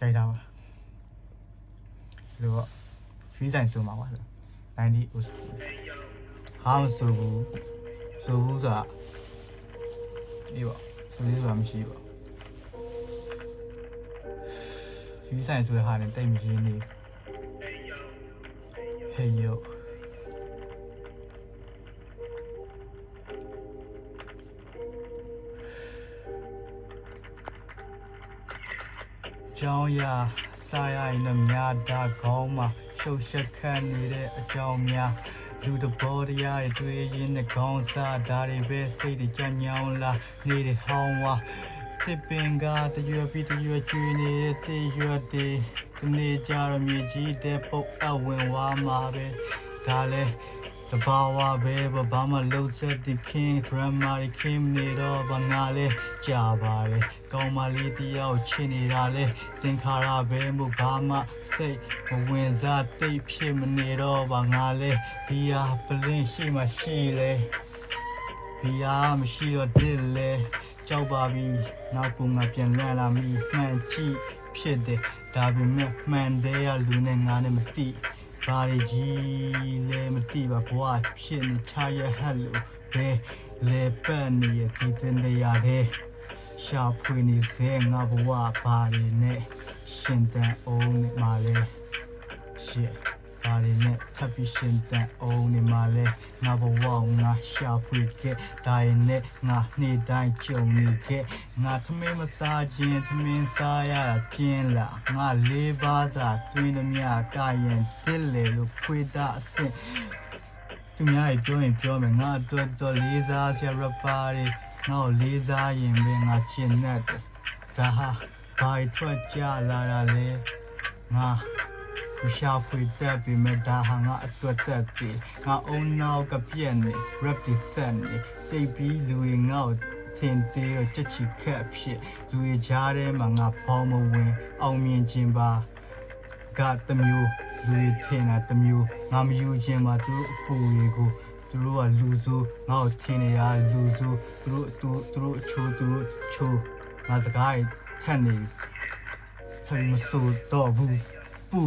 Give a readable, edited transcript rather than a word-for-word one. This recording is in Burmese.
ကြိုက်တာပါလို့ရွှေဆိုင်ဆိုမှာပါဆို90ဟာမဆိုဘူးဆိုတာဒီပေါ့ဆိုလေးဆိုတာမရှိပါရွှေဆိုင်ဆိုတဲ့ဟာနဲ့တိတ်မရင်းနေဟေးယောကြောင်းရစားရရင်လည်းများတာခေါင်းမှာရှုပ်ရှက်ခတ်နေတဲ့အကြောင်းများလူတဘောတရားတွေတွေ့ရင်နဲ့ခေါင်းစားဒါတွေပဲစိတ်တွေကြညောင်းလာနေတဲ့ဟောင်းဝါတစ်ပင်ကတရွယ်ပြီးတရွယ်ကျွေးနေတဲ့တေးရွက်တွေဒီနေ့ကြတော့မြေကြီးတဲ့ပုတ်အဝင်ဝါမှာပဲဒါလဲတဘာဝပဲဘာမှလုံးဆက်ဒီခင်းဒရမာတွေခင်းနေတော့ဘာငါလဲကြာပါလေကောင်းမလေးတယောက်ချင်နေတာလဲသင်္ခါရပဲမို့ဘာမှစိတ်မဝင်စားတိတ်ဖြစ်မနေတော့ဘာငါလဲဘီယာပလင်းရှိမှရှိလေဘီယာမရှိတော့ဒီလေကြောက်ပါပြီနောက်ကငါပြန်လန့်လာမိမှန်ကြည့်ဖြစ်တယ်ဒါပေမဲ့မှန်တဲ့လူနဲ့ငါနဲ့မတိဘာတွေကြီးလဲမသိပါဘွားဖြစ်နေချရဟက်လို့ပဲလေပတ်နေရဒီတင်ရတဲ့ရှာဖွေနေစေငါဘဝဘာတွေနဲ့ရှင်တန်အောင်နေမှာလဲရှစ်ဘာတွေနဲ့ထပ်ပြီးရှင်တန်အောင်နေမှာလဲငါဘဝငါရှာဖွေခဲ့ဒါရနဲ့ငါနေ့တိုင်းကြုံနေခဲ့ငါသမင်းမစားခြင်းသမင်းစားရတာပြင်းလာငါလေးပါးစာတွင်းသမျှကာရင်တစ်လေလို့ခွေတာအဆင့်သူများပြောရင်ပြောမယ်ငါအတွက်တော့လေးစားဆရာရပါတွေငါ့ကိုလေးစားရင်ပဲငါချင်တတ်တယ်ဒါဟာဘာထွက်ကြလာတာလဲငါမရှာဖွေတတ်ပြီမဲ့ဒါဟာငါအတွက်တက်ပြီငါအုံနောက်ကပြက်နေ represent နေစိတ်ပြီးလူတွေငါ့ကိုထင်သေးတော့ချက်ချီခက်ဖြစ်လူတွေကြားထဲမှာငါဘောင်းမဝင်အောင်မြင်ခြင်းပါကတမျိုးလူတွေထင်တာတမျိုးငါမယူခြင်းပါသူအဖူတွေကိုသူတို့ကလူဆိုးငါ့ကိုထင်နေတာလူဆိုးသူတို့ချိုးငါစကားထက်နေထပ်မဆိုတော့ဘူးပူ